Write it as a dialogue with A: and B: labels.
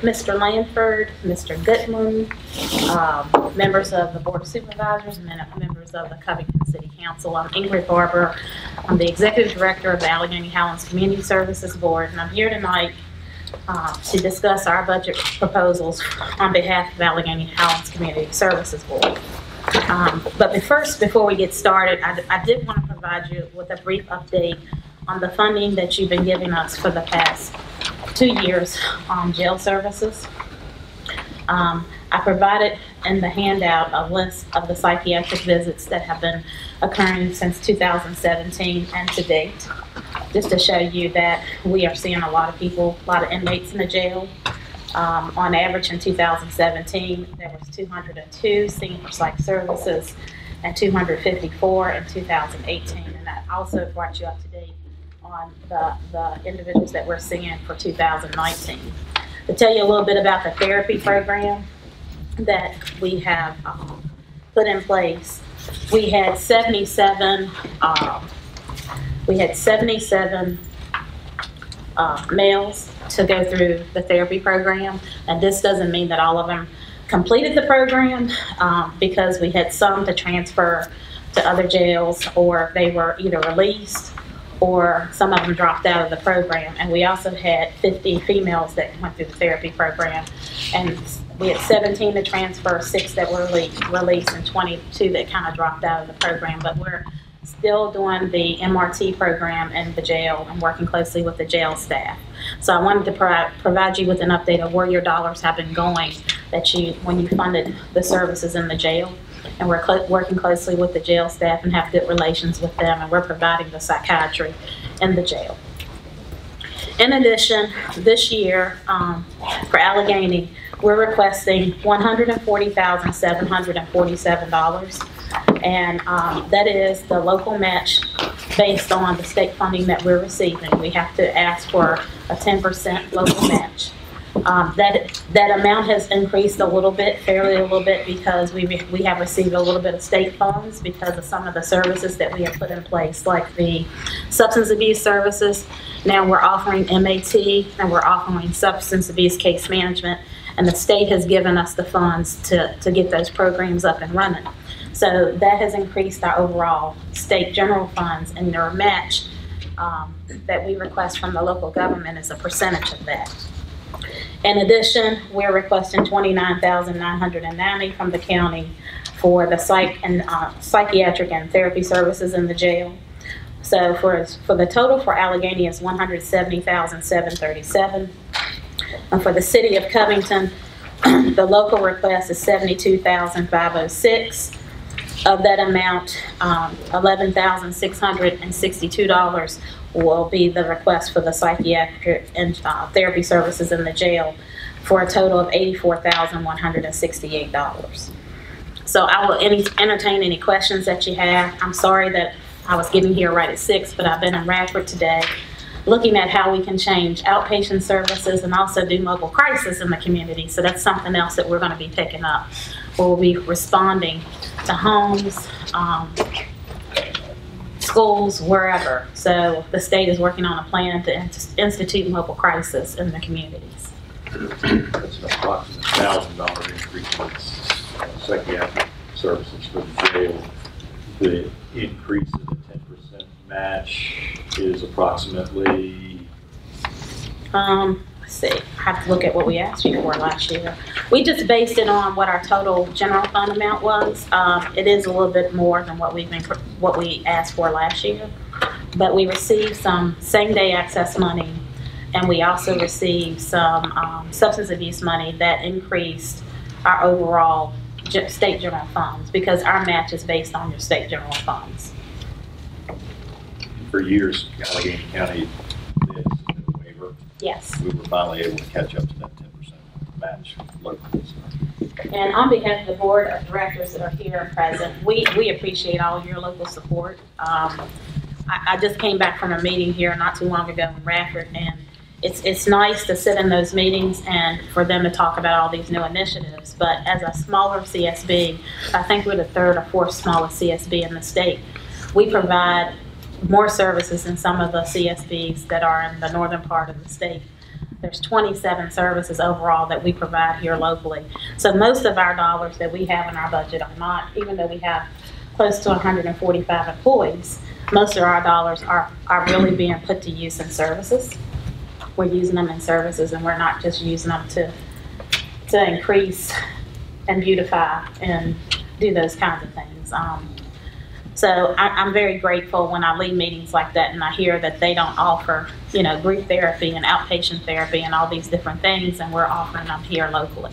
A: Mr. Lanford, Mr. Goodman, members of the Board of Supervisors, and members of the Covington City Council. I'm Ingrid Barber. I'm the Executive Director of the Alleghany Highlands Community Services Board, and I'm here tonight to discuss our budget proposals on behalf of the Alleghany Highlands Community Services Board. But first, before we get started, I did want to provide you with a brief update on the funding that you've been giving us for the past 2 years on jail services. I provided in the handout a list of the psychiatric visits that have been occurring since 2017 and to date, just to show you that we are seeing a lot of people, a lot of inmates in the jail. On average in 2017, there was 202 seen for psych services and 254 in 2018, and that also brought you up to date on the individuals that we're seeing for 2019. To tell you a little bit about the therapy program that we have put in place, we had 77 males to go through the therapy program, and this doesn't mean that all of them completed the program because we had some to transfer to other jails, or they were either released or some of them dropped out of the program. And we also had 50 females that went through the therapy program, and we had 17 to transfer, 6 that were released, and 22 that kind of dropped out of the program. But we're still doing the MRT program in the jail and working closely with the jail staff. So I wanted to provide you with an update of where your dollars have been going when you funded the services in the jail. And we're working closely with the jail staff and have good relations with them, and we're providing the psychiatry in the jail. In addition, this year for Alleghany, we're requesting $140,747, and that is the local match based on the state funding that we're receiving. We have to ask for a 10% local match. That amount has increased a little bit, because we have received a little bit of state funds because of some of the services that we have put in place, like the substance abuse services. Now we're offering MAT, and we're offering substance abuse case management, and the state has given us the funds to get those programs up and running. So that has increased our overall state general funds, and their match that we request from the local government is a percentage of that. In addition, we're requesting $29,990 from the county for the psychiatric and therapy services in the jail. So for the total for Alleghany is $170,737. And for the city of Covington, the local request is $72,506. Of that amount, $11,662 will be the request for the psychiatric and therapy services in the jail, for a total of $84,168. So I will entertain any questions that you have. I'm sorry that I was getting here right at 6, but I've been in Radford today looking at how we can change outpatient services and also do mobile crisis in the community. So that's something else that we're going to be picking up. We'll be responding to homes, schools, wherever. So the state is working on a plan to institute mobile crisis in the communities.
B: That's an approximate $1,000 increase in psychiatric services for the jail. The increase in the 10% match is approximately.
A: Let's see. I have to look at what we asked you for last year. We just based it on what our total general fund amount was. It is a little bit more than what we asked for last year, but we received some same-day access money, and we also received some substance abuse money that increased our overall state general funds, because our match is based on your state general funds.
B: For years, Alleghany County did submit a waiver.
A: Yes.
B: We were finally able to catch up to that 10% match locally.
A: And on behalf of the board of directors that are here and present, we appreciate all of your local support. I just came back from a meeting here not too long ago in Radford, and it's nice to sit in those meetings and for them to talk about all these new initiatives. But as a smaller CSB, I think we're the 3rd or 4th smallest CSB in the state. We provide more services than some of the CSBs that are in the northern part of the state. There's 27 services overall that we provide here locally. So most of our dollars that we have in our budget are not, even though we have close to 145 employees, most of our dollars are really being put to use in services. We're using them in services, and we're not just using them to increase and beautify and do those kinds of things. So I'm very grateful when I lead meetings like that and I hear that they don't offer, you know, group therapy and outpatient therapy and all these different things, and we're offering them here locally.